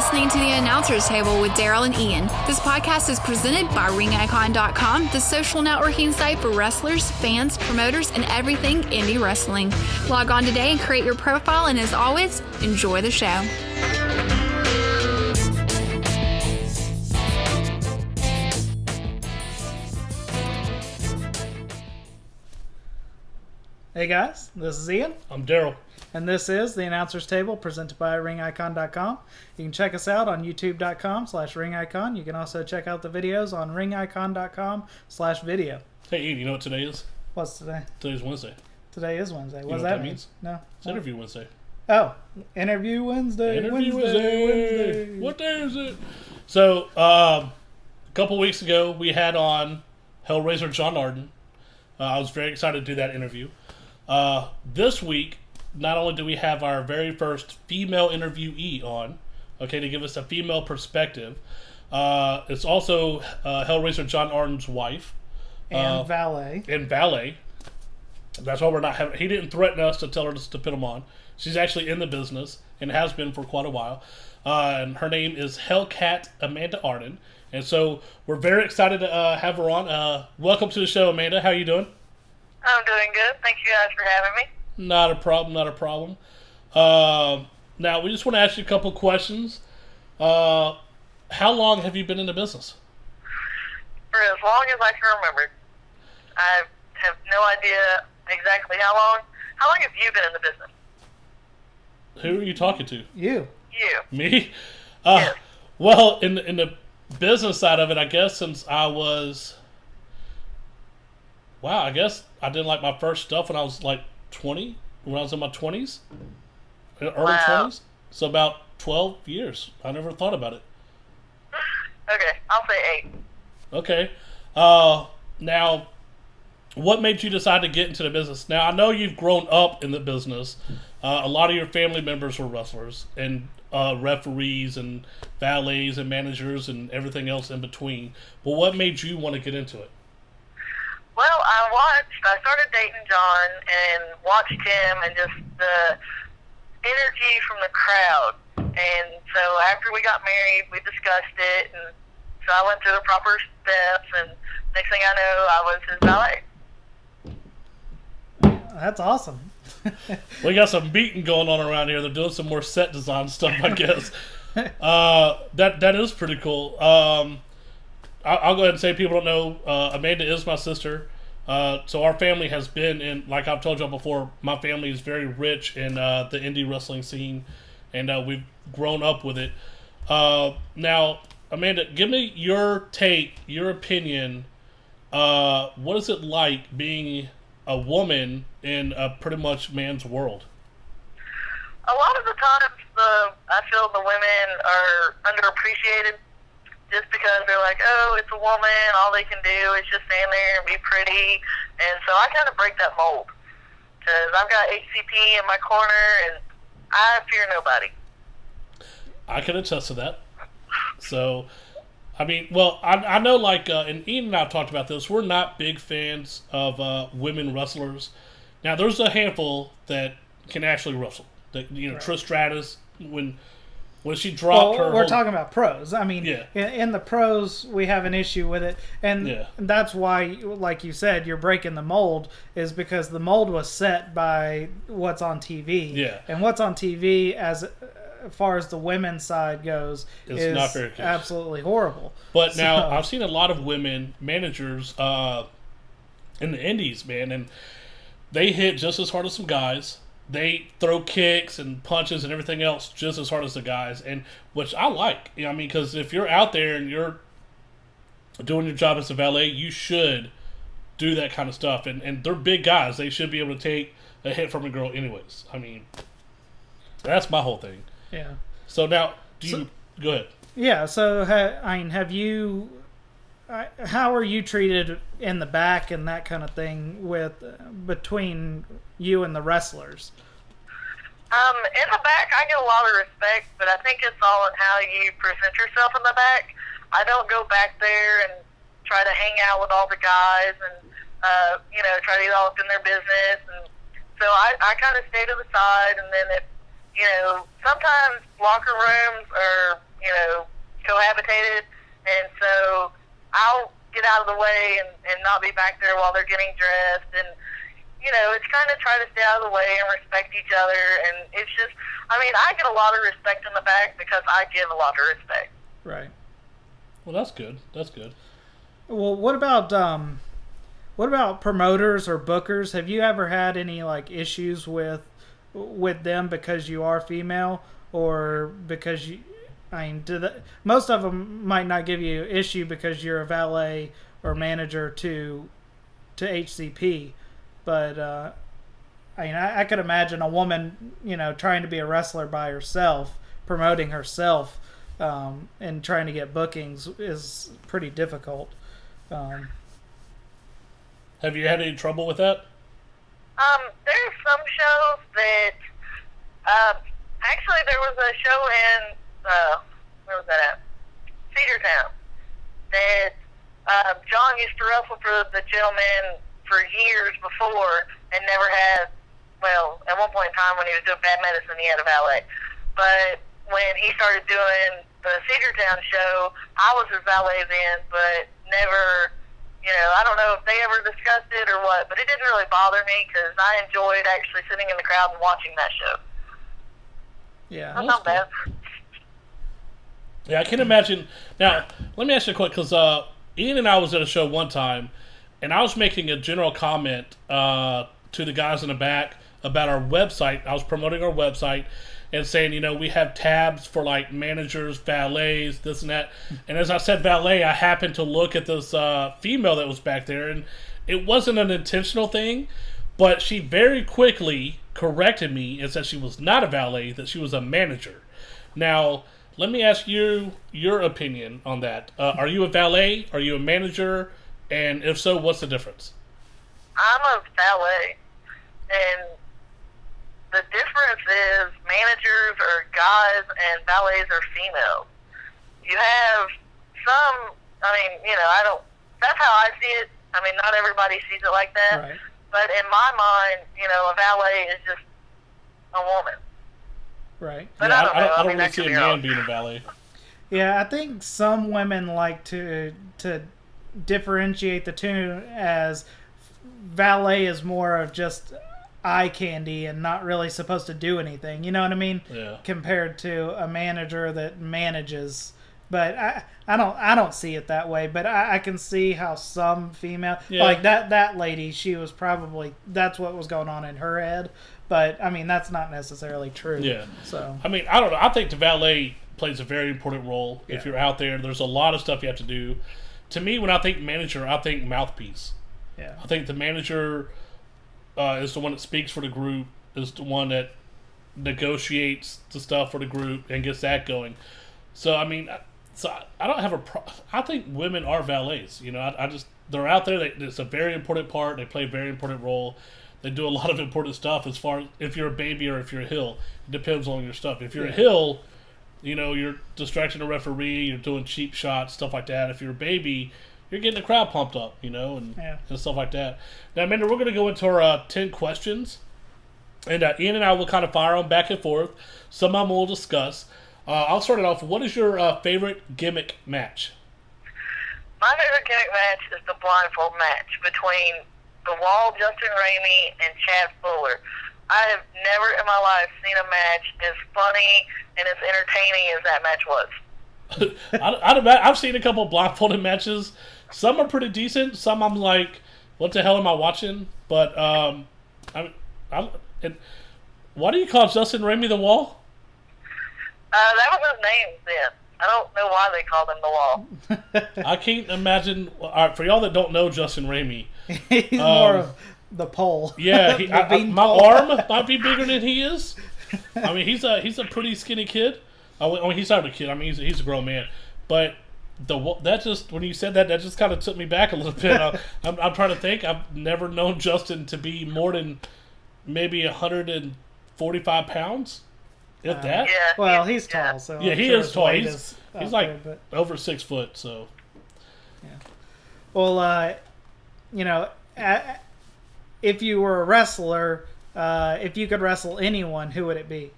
listening to The Announcer's Table with Daryl and Ian. This podcast is presented by RingIcon.com, the social networking site for wrestlers, fans, promoters, and everything indie wrestling. Log on today and create your profile, and as always, enjoy the show. Hey guys, this is Ian. I'm Daryl. And this is The Announcer's Table, presented by RingIcon.com. You can check us out on YouTube.com/RingIcon. You can also check out the videos on RingIcon.com/video. Hey Ian, you know what today is? What's today? Today's Wednesday. Today is Wednesday. You What does know that mean? No. It's Interview Wednesday. Oh, Interview Wednesday. Interview Wednesday. What day is it? So, a couple weeks ago, we had on Hellraiser John Arden. I was very excited to do that interview. This week, not only do we have our very first female interviewee on, okay, to give us a female perspective, it's also Hellraiser John Arden's wife. And valet. And valet. That's why we're not having... He didn't threaten us to tell her to put him on. She's actually in the business and has been for quite a while. And her name is Hellcat Amanda Arden. And so we're very excited to have her on. Welcome to the show, Amanda. How are you doing? I'm doing good. Thank you guys for having me. Not a problem, not a problem. Now, we just want to ask you a couple questions. How long have you been in the business? For as long as I can remember. I have no idea exactly how long. How long have you been in the business? Who are you talking to? You. You. Me? Yes. Well, in the business side of it, I guess since I was... Wow, I guess I did like my first stuff when I was like 20, when I was in my 20s, early 20s. So about 12 years. I never thought about it. Okay, I'll say 8. Okay. Now, what made you decide to get into the business? Now, I know you've grown up in the business. A lot of your family members were wrestlers and referees and valets and managers and everything else in between. But what made you want to get into it? Well, I started dating John and watched him and just the energy from the crowd. And so after we got married, we discussed it, and so I went through the proper steps, and next thing I know, I was his valet. That's awesome. We got some beating going on around here. They're doing some more set design stuff, I guess. That is pretty cool. I'll go ahead and say, people don't know, Amanda is my sister. So our family has been in, like I've told y'all before, my family is very rich in the indie wrestling scene, and we've grown up with it. Now, Amanda, give me your take, your opinion. What is it like being a woman in a pretty much man's world? A lot of the times, I feel the women are underappreciated. Just because they're like, oh, it's a woman, all they can do is just stand there and be pretty. And so I kind of break that mold. Because I've got HCP in my corner, and I fear nobody. I can attest to that. So, I mean, well, I know, like, and Ian and I have talked about this, we're not big fans of women wrestlers. Now, there's a handful that can actually wrestle. That, you know, right. Trish Stratus, when she dropped her... We're talking about pros. I mean, yeah. in the pros, we have an issue with it. And that's why, like you said, you're breaking the mold, is because the mold was set by what's on TV. Yeah. And what's on TV, as far as the women's side goes, is not very good. Absolutely horrible. But now, I've seen a lot of women managers in the indies, man, and they hit just as hard as some guys. They throw kicks and punches and everything else just as hard as the guys, and which I like. You know, I mean, because if you're out there and you're doing your job as a valet, you should do that kind of stuff. And they're big guys; they should be able to take a hit from a girl, anyways. I mean, that's my whole thing. Yeah. So now, go ahead? Yeah. So have you? How are you treated in the back and that kind of thing between you and the wrestlers? In the back, I get a lot of respect, but I think it's all in how you present yourself in the back. I don't go back there and try to hang out with all the guys and, try to get all up in their business. And so I kind of stay to the side, and then if, sometimes locker rooms are, cohabitated, and so I'll get out of the way and not be back there while they're getting dressed, and it's kind of try to stay out of the way and respect each other, and it's just, I get a lot of respect in the back because I give a lot of respect. Right. Well, that's good. That's good. Well, what about promoters or bookers? Have you ever had any issues with them because you are female, or because you? Most of them might not give you issue because you're a valet or manager to HCP, but I could imagine a woman, trying to be a wrestler by herself, promoting herself, and trying to get bookings is pretty difficult. Have you had any trouble with that? There's some shows that, actually there was a show in, where was that at? Cedartown, that John used to wrestle for the gentleman for years before and never had, well, at one point in time when he was doing Bad Medicine, he had a valet. But when he started doing the Cedartown show, I was his valet then, but never, I don't know if they ever discussed it or what, but it didn't really bother me because I enjoyed actually sitting in the crowd and watching that show. Yeah. That's not bad. Yeah, I can imagine. Now, let me ask you a question, because Ian and I was at a show one time, and I was making a general comment to the guys in the back about our website. I was promoting our website and saying, we have tabs for managers, valets, this and that. And as I said valet, I happened to look at this female that was back there, and it wasn't an intentional thing, but she very quickly corrected me and said she was not a valet, that she was a manager. Now, let me ask you your opinion on that. Are you a valet? Are you a manager? And if so, what's the difference? I'm a valet, and the difference is managers are guys and valets are females. You have some, that's how I see it. Not everybody sees it like that. Right. But in my mind, a valet is just a woman. Right. But Yeah, I I don't mean, really that see a could be man wrong. being a valet. Yeah, I think some women like to differentiate the two as valet is more of just eye candy and not really supposed to do anything. You know what I mean? Yeah. Compared to a manager that manages. But I don't see it that way. But I can see how some female, Yeah. that lady, she was probably, that's what was going on in her head. But that's not necessarily true. Yeah. So I don't know. I think the valet plays a very important role. If Yeah. you're out there, there's a lot of stuff you have to do. To me, when I think manager, I think mouthpiece. yeah. I think the manager is the one that speaks for the group, is the one that negotiates the stuff for the group and gets that going. So, I don't have I think women are valets. I just, they're out there. It's a very important part. They play a very important role. They do a lot of important stuff as far as if you're a baby or if you're a heel. It depends on your stuff. If you're a heel, you're distracting the referee, you're doing cheap shots, stuff like that. If you're a baby, you're getting the crowd pumped up, and stuff like that. Now, Amanda, we're going to go into our 10 questions. And Ian and I will kind of fire them back and forth. Some of them we'll discuss. I'll start it off. What is your favorite gimmick match? My favorite gimmick match is the blindfold match between The Wall, Justin Ramey, and Chad Fuller. I have never in my life seen a match as funny and as entertaining as that match was. I've seen a couple blindfolded matches. Some are pretty decent. Some I'm like, what the hell am I watching? But why do you call Justin Ramey the Wall? That was his name then. I don't know why they called him the Wall. I can't imagine. All right, for y'all that don't know Justin Ramey, He's more of the pole. yeah, my pole. arm might be bigger than he is. He's a pretty skinny kid. He's not a kid. He's a grown man. But that just, when you said that just kind of took me back a little bit. I'm trying to think. I've never known Justin to be more than maybe 145 pounds. If that. Yeah. Well, he's tall, so Yeah, I'm he sure is his tall. weight He's is up like there, over 6 foot. So. Well, if you were a wrestler, if you could wrestle anyone, who would it be?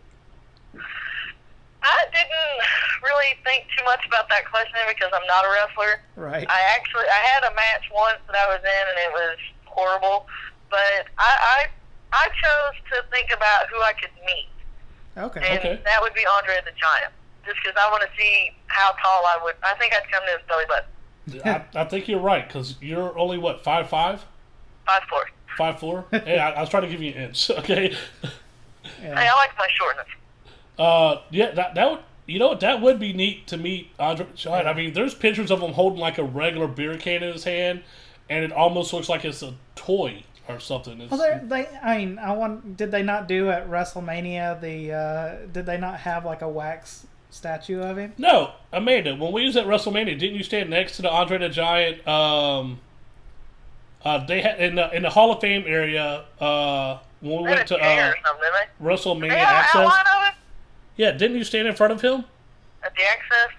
I didn't really think too much about that question because I'm not a wrestler. Right. I had a match once that I was in, and it was horrible. But I chose to think about who I could meet. Okay. And that would be Andre the Giant. Just because I want to see how tall I would. I think I'd come to his belly button. I think you're right, because you're only, what, 5'5"? 5'4". 5'4"? Hey, I was trying to give you an inch, okay? Yeah. Hey, I like my shortness. Yeah, that would, you know what, that would be neat to meet Andre the Giant. I mean, there's pictures of him holding like a regular beer can in his hand, and it almost looks like it's a toy or something. It's, Well, did they not do at WrestleMania did they not have like a wax statue of him? No, Amanda, when we was at WrestleMania, didn't you stand next to the Andre the Giant? They had in the Hall of Fame area when we went to WrestleMania Access. Of it? Yeah, didn't you stand in front of him? At the Access?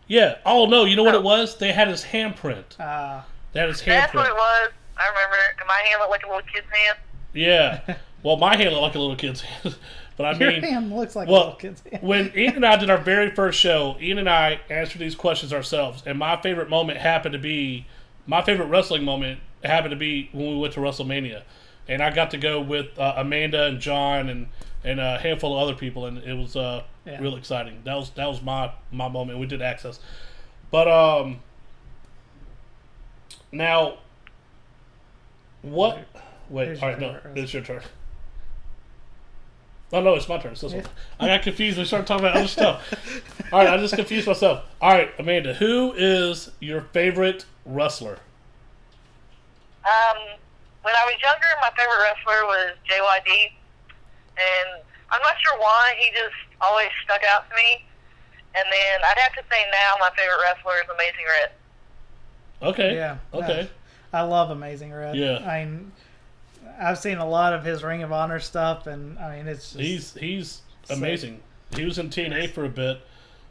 Yeah. Oh no, you know what it was? They had his handprint. They had his handprint. That's what it was. I remember. And my hand looked like a little kid's hand. Yeah. Well, my hand looked like a little kid's hand. But I Your mean, hand looks like a little kid's hand. When Ian and I did our very first show, Ian and I answered these questions ourselves, and my favorite wrestling moment happened to be when we went to WrestleMania, and I got to go with Amanda and John and a handful of other people, and it was real exciting. That was my moment. We did Access, but now what? Wait, all right, no, it's your turn. Oh, no, it's my turn. It's this one. I got confused. We started talking about other stuff. All right, I just confused myself. All right, Amanda, who is your favorite wrestler? When I was younger, my favorite wrestler was JYD. And I'm not sure why. He just always stuck out to me. And then I'd have to say now my favorite wrestler is Amazing Red. Okay. Yeah. Okay. I love Amazing Red. Yeah. I've seen a lot of his Ring of Honor stuff, and I mean, it's just he's amazing. He was in TNA for a bit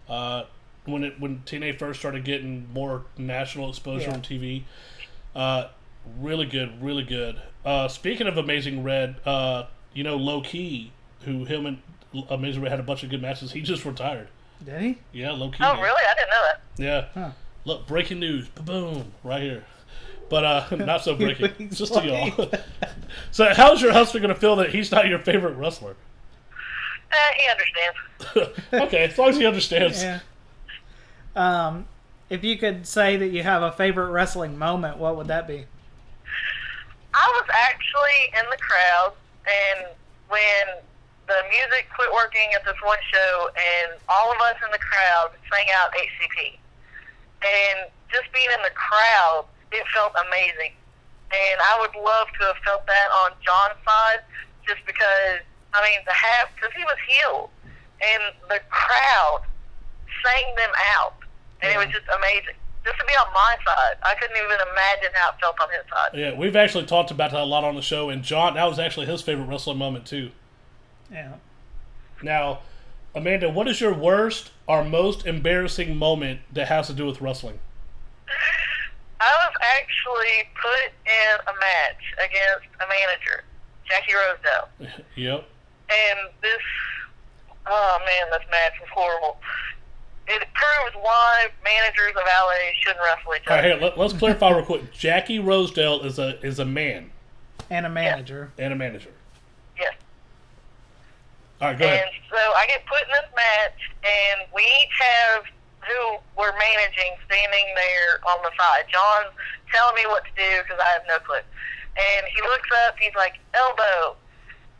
when TNA first started getting more national exposure on TV. Really good, really good. Speaking of Amazing Red, Low Key, who him and Amazing Red had a bunch of good matches. He just retired. Did he? Yeah, Low Key. Oh, really? I didn't know that. Yeah. Huh. Look, breaking news. Boom, right here. But not so breaking. Just to y'all. So how's your husband going to feel that he's not your favorite wrestler? He understands. Okay, as long as he understands. Yeah. If you could say that you have a favorite wrestling moment, what would that be? I was actually in the crowd, and when the music quit working at this one show, and all of us in the crowd sang out HCP. And just being in the crowd, it felt amazing. And I would love to have felt that on John's side, just because, because he was healed, and the crowd sang them out, and it was just amazing. Just to be on my side, I couldn't even imagine how it felt on his side. Yeah, we've actually talked about that a lot on the show, and John, that was actually his favorite wrestling moment too. Yeah. Now, Amanda, what is your worst or most embarrassing moment that has to do with wrestling? I was actually put in a match against a manager, Jackie Rosedale. Yep. And this match was horrible. It proves why managers of LA shouldn't wrestle each other. All right, here, let's clarify real quick. Jackie Rosedale is a man. And a manager. And a manager. Yes. All right, go ahead. And so I get put in this match, and we each have who we're managing standing there on the side. John's telling me what to do because I have no clue. And he looks up, he's like, elbow.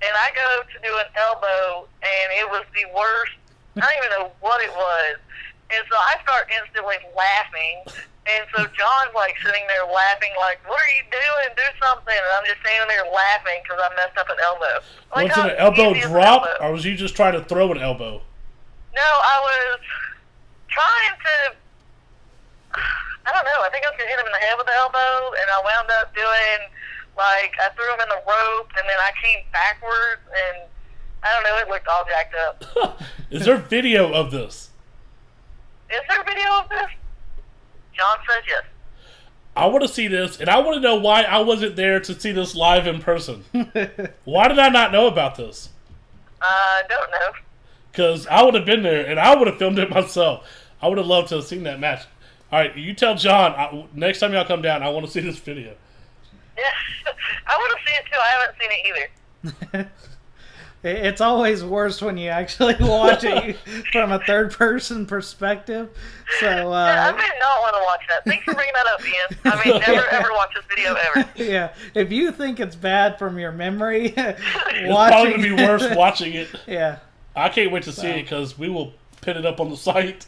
And I go to do an elbow, and it was the worst. I don't even know what it was. And so I start instantly laughing. And so John's like sitting there laughing like, what are you doing? Do something. And I'm just standing there laughing because I messed up an elbow. Was it an elbow drop, or was you just trying to throw an elbow? No, I was trying to, I don't know, I think I was going to hit him in the head with the elbow, and I wound up doing, I threw him in the rope, and then I came backwards, and I don't know, it looked all jacked up. Is there video of this? Is there video of this? John says yes. I want to see this, and I want to know why I wasn't there to see this live in person. Why did I not know about this? I don't know. Because I would have been there, and I would have filmed it myself. I would have loved to have seen that match. All right, you tell John, next time y'all come down, I want to see this video. Yeah, I want to see it too. I haven't seen it either. It's always worse when you actually watch it from a third-person perspective. So Yeah, I did not want to watch that. Thanks for bringing that up, Ian. I mean, never ever watch this video ever. yeah, if you think it's bad from your memory, It's probably going to be worse watching it. Yeah. I can't wait to see it because we will pin it up on the site.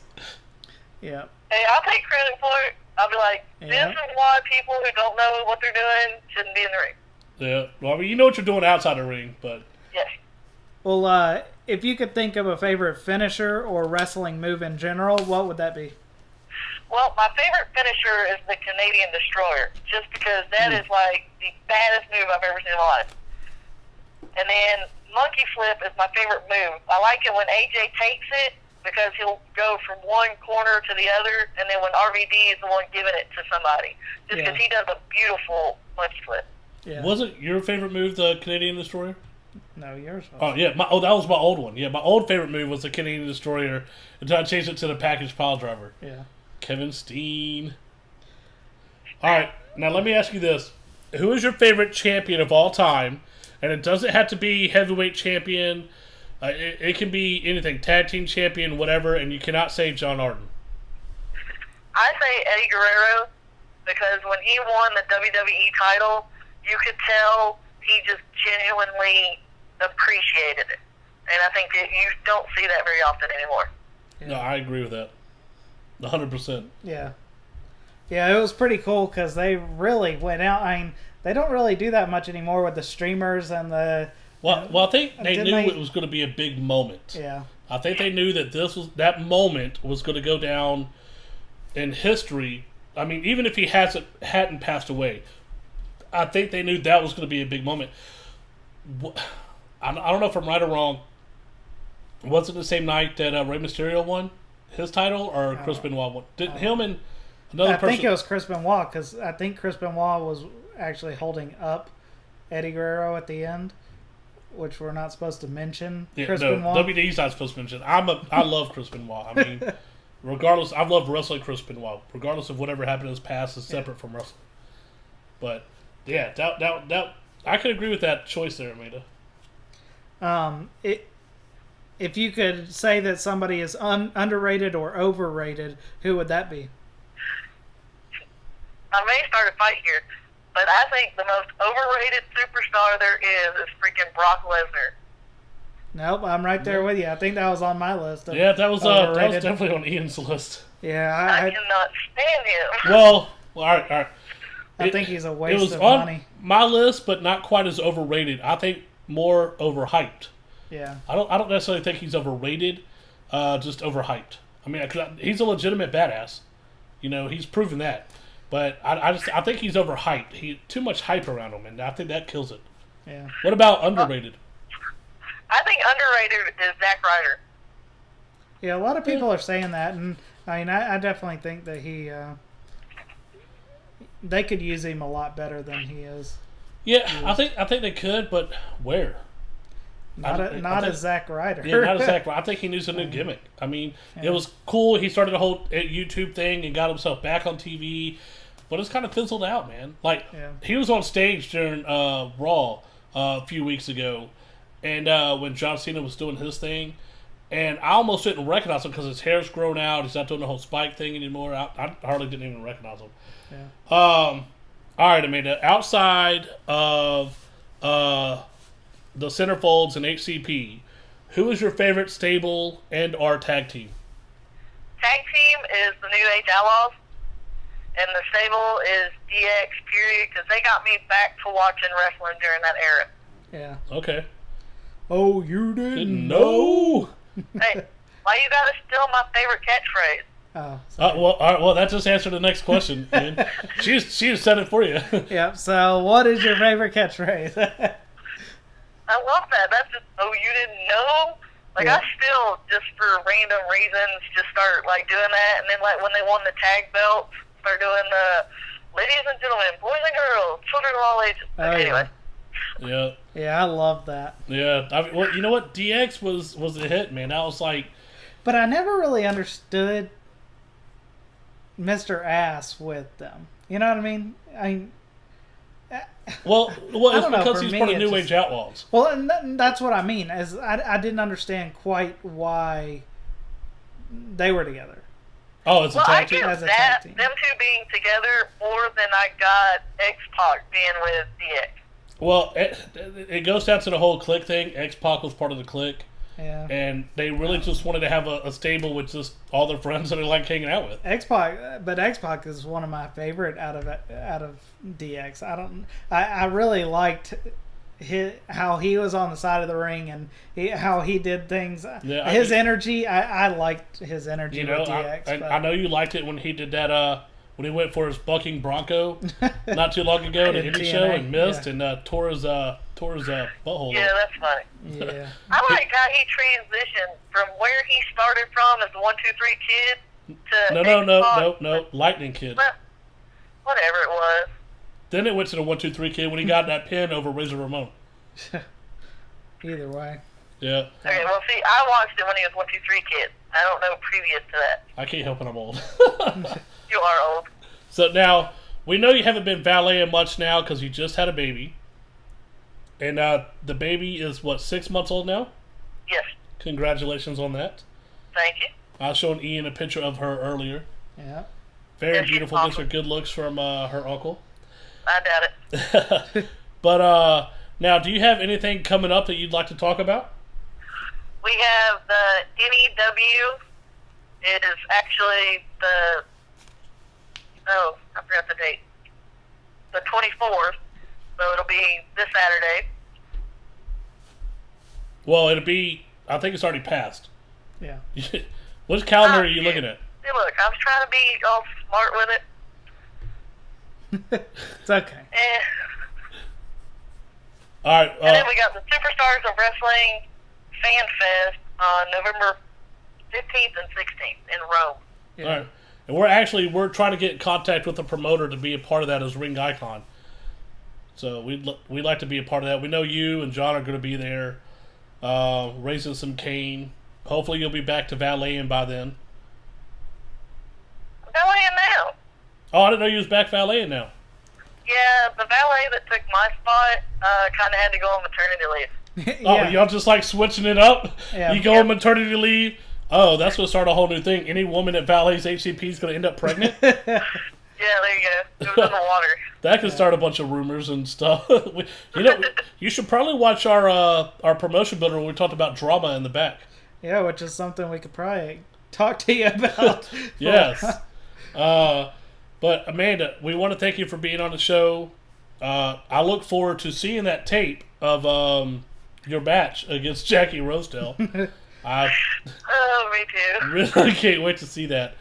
Yeah. Hey, I'll take credit for it. I'll be like, Yeah. this is why people who don't know what they're doing shouldn't be in the ring. Yeah, well, I mean, you know what you're doing outside the ring, but Yes. Well, if you could think of a favorite finisher or wrestling move in general, what would that be? Well, my favorite finisher is the Canadian Destroyer, just because that is like the baddest move I've ever seen in my life. And then Monkey Flip is my favorite move. I like it when AJ takes it because he'll go from one corner to the other, and then when RVD is the one giving it to somebody, just because he does a beautiful Monkey Flip. Yeah. wasn't your favorite move the Canadian Destroyer? No, yours was. Oh, yeah, that was my old one. Yeah, my old favorite move was the Canadian Destroyer until I changed it to the Package Pile Driver. Yeah. Kevin Steen. All right, now let me ask you this. Who is your favorite champion of all time? And it doesn't have to be heavyweight champion. It can be anything. Tag team champion, whatever, and you cannot say John Arden. I say Eddie Guerrero because when he won the WWE title, you could tell he just genuinely appreciated it. And I think that you don't see that very often anymore. No, I agree with that. 100%. Yeah. Yeah, it was pretty cool because they really went out. I mean, they don't really do that much anymore with the streamers and the... Well, I think they knew they- it was going to be a big moment. Yeah. I think they knew that that moment was going to go down in history. I mean, even if he hadn't passed away, I think they knew that was going to be a big moment. I don't know if I'm right or wrong. Was it the same night that Rey Mysterio won his title, or Chris Benoit won? Did him and another person? I think it was Chris Benoit because I think Chris Benoit was actually holding up Eddie Guerrero at the end, which we're not supposed to mention. Yeah, Chris no, Benoit. WWE's not supposed to mention. I love Chris Benoit. I mean, regardless, I've loved wrestling Chris Benoit. Regardless of whatever happened in his past, is separate from wrestling. But yeah, that I could agree with that choice there, Amanda. If you could say that somebody is underrated or overrated, who would that be? I may start a fight here, but I think the most overrated superstar there is freaking Brock Lesnar. Nope, I'm right there with you. I think that was on my list. Yeah, that was overrated. definitely on Ian's list. Yeah, I cannot stand him. Well, all right. I think he's a It waste was of on money. my list, but not quite as overrated. I think more overhyped. Yeah. I don't necessarily think he's overrated, just overhyped. I mean, 'cause he's a legitimate badass. You know, he's proven that. But I think he's overhyped. He too much hype around him, and I think that kills it. Yeah. What about underrated? I think underrated is Zack Ryder. Yeah, a lot of people are saying that, and I mean, I definitely think that they could use him a lot better than he is. Yeah, I think they could, but where? Not as Zack Ryder. Yeah, not exactly. I think he needs a new gimmick. I mean, it was cool. He started a whole YouTube thing and got himself back on TV, but it's kind of fizzled out, man. Like, he was on stage during Raw a few weeks ago, and when John Cena was doing his thing, and I almost didn't recognize him because his hair's grown out. He's not doing the whole spike thing anymore. I hardly didn't even recognize him. Yeah. All right, Amanda. Outside of the Centerfolds and HCP, who is your favorite stable and or tag team? Tag team is the New Age Outlaws, and the stable is DX, period, because they got me back to watching wrestling during that era. Yeah. Okay. Oh, you didn't know? Hey, why you gotta steal my favorite catchphrase? Oh. Well, all right, well, that just answered the next question. Man. she just said it for you. Yep. So, what is your favorite catchphrase? I love that. That's just, oh, you didn't know? Like, Yeah. I still, just for random reasons, just start, like, doing that. And then, like, when they won the tag belts, start doing the ladies and gentlemen, boys and girls, children of all ages. Oh, Anyway. Yeah. Yeah, I love that. Yeah. I mean, well, you know what? DX was a hit, man. That was like... But I never really understood Mr. Ass with them. You know what I mean? Well, I it's don't know, because for he's me, part of it's New just- Age Outlaws. Well, and that's what I mean. Is I didn't understand quite why they were together. Oh, it's a Well, I tag team? get As a that, tag team. them two being together, more than I got X-Pac being with DX. Well, it goes down to the whole clique thing. X-Pac was part of the clique. Yeah. And they really just wanted to have a stable with just all their friends that they like hanging out with. X-Pac is one of my favorite out of DX. I really liked how he was on the side of the ring and how he did things. Yeah, his energy, I liked his energy with DX. I know you liked it when he did that. When he went for his bucking bronco not too long ago to In Indie TNA, Show and missed yeah. and tore his butthole. Yeah, that's funny. Yeah. I like how he transitioned from where he started from as the 1-2-3 kid to No. Lightning Kid. Well, whatever it was. Then it went to the 1-2-3 Kid when he got that pin over Razor Ramon. Either way. Yeah. Okay, well, see, I watched it when he was 1-2-3 kid. I don't know previous to that. I can't help it, I'm old. You are old. So now, we know you haven't been valeting much now because you just had a baby. And the baby is, 6 months old now? Yes. Congratulations on that. Thank you. I was showing Ian a picture of her earlier. Yeah. Very Yeah, she's beautiful. Gets her awesome. good looks from her uncle. I doubt it. But now, do you have anything coming up that you'd like to talk about? We have the NEW. It is actually I forgot the date. The 24th. So it'll be this Saturday. Well, it'll be, I think it's already passed. Yeah. Which calendar are you looking at? Hey, look, I was trying to be all smart with it. It's okay. All right. And then we got the Superstars of Wrestling Fan Fest on November 15th and 16th in Rome. Yeah. All right. And we're trying to get in contact with the promoter to be a part of that as ring icon. So we'd like to be a part of that. We know you and John are going to be there, raising some cane. Hopefully you'll be back to valeting by then. I'm valeting now. Oh, I didn't know you was back valeting now. Yeah, the valet that took my spot kind of had to go on maternity leave. Oh, Yeah. y'all just like switching it up? Yeah. You go on maternity leave. Oh, that's going to start a whole new thing. Any woman that valets HCP is going to end up pregnant? Yeah, there you go. It was in the water. That could start a bunch of rumors and stuff. You should probably watch our promotion builder when we talked about drama in the back. Yeah, which is something we could probably talk to you about. Yes. But Amanda, we want to thank you for being on the show. I look forward to seeing that tape of your match against Jackie Rosedale. I Oh, me too. really can't wait to see that.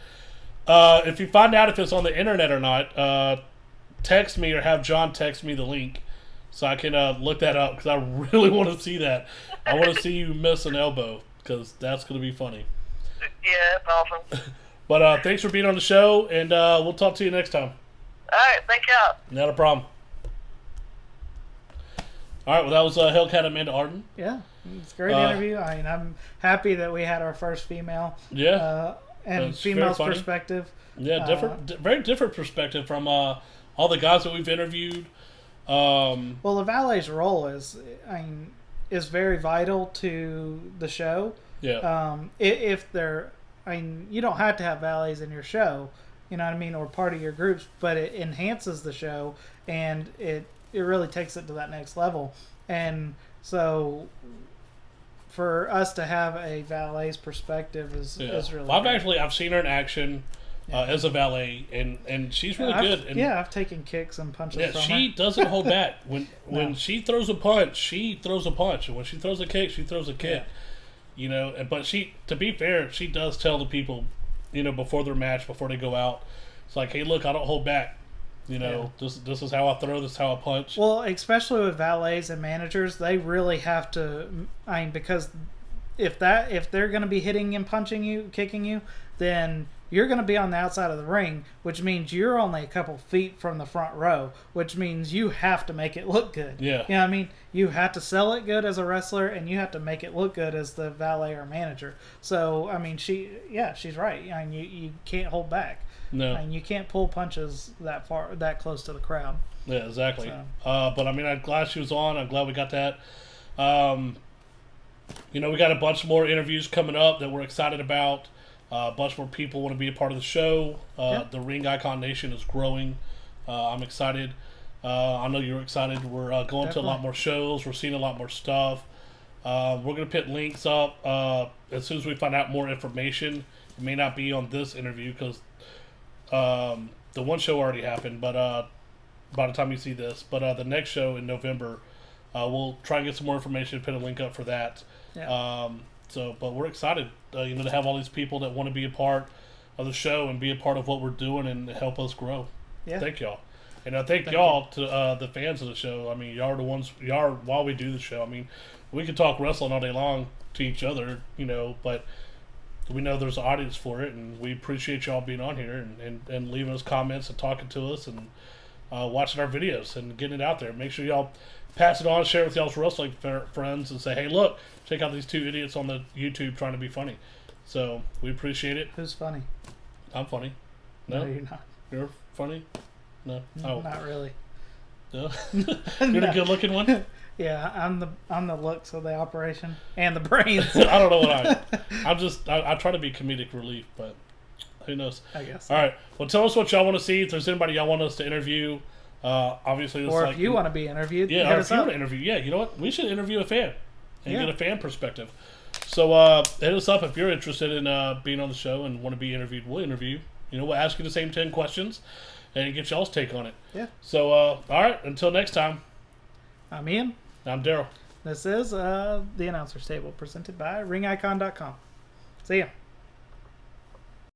If you find out if it's on the internet or not, text me or have John text me the link so I can look that up because I really want to see that. I want to see you miss an elbow because that's going to be funny. Yeah, it's awesome. But thanks for being on the show, and we'll talk to you next time. All right, thank y'all. Not a problem. All right, well, that was Hellcat Amanda Arden. Yeah, it's a great interview. I mean, I'm happy that we had our first female. Yeah. And That's very female's funny. perspective. Yeah, very different perspective from all the guys that we've interviewed. Well, the valet's role is very vital to the show. Yeah. If they're, you don't have to have valets in your show, you know what I mean, or part of your groups, but it enhances the show and it really takes it to that next level. And so, for us to have a valet's perspective is really. Well, great. I've seen her in action as a valet, and she's really good. And I've taken kicks and punches yeah, from she her. doesn't hold back. When she throws a punch, she throws a punch, and when she throws a kick, she throws a kick. Yeah. You know, but to be fair, she does tell the people, before their match, before they go out, it's like, hey, look, I don't hold back. This is how I throw, this is how I punch. Well, especially with valets and managers, they really have to. Because if they're going to be hitting and punching you, kicking you, then you're going to be on the outside of the ring, which means you're only a couple feet from the front row, which means you have to make it look good. Yeah. You know what I mean? You have to sell it good as a wrestler, and you have to make it look good as the valet or manager. So, she's right. You can't hold back. No. And you can't pull punches that close to the crowd. Yeah, exactly. So. But I mean, I'm glad she was on. I'm glad we got that. We got a bunch more interviews coming up that we're excited about. A bunch more people want to be a part of the show. The Ring Icon Nation is growing. I'm excited. I know you're excited. We're going to a lot more shows. We're seeing a lot more stuff. We're going to put links up as soon as we find out more information. It may not be on this interview because the one show already happened, but by the time you see this. But the next show in November, we'll try and get some more information and put a link up for that. Yeah. But we're excited, to have all these people that want to be a part of the show and be a part of what we're doing and help us grow. Yeah. Thank y'all. And I thank y'all to the fans of the show. I mean, y'all are the ones, while we do the show. I mean, we could talk wrestling all day long to each other, but we know there's an audience for it, and we appreciate y'all being on here and leaving us comments and talking to us and watching our videos and getting it out there. Make sure y'all pass it on, share it with y'all's wrestling friends, and say, hey, look, check out these two idiots on the YouTube trying to be funny. So we appreciate it. Who's funny? I'm funny. No, you're not. You're funny? No. Oh. Not really. No. You're the good-looking one? Yeah, I'm the looks of the operation and the brains. I don't know what I try to be comedic relief, but who knows? I guess. All right. Well, tell us what y'all want to see. If there's anybody y'all want us to interview, obviously, or if you want to be interviewed, yeah, or if you want to interview, yeah, you know what? We should interview a fan and get a fan perspective. So hit us up if you're interested in being on the show and want to be interviewed. We'll interview. We'll ask you the same 10 questions and get y'all's take on it. Yeah. So, all right. Until next time. I'm Ian. I'm Daryl. This is the Announcer's Table, presented by RingIcon.com. See ya.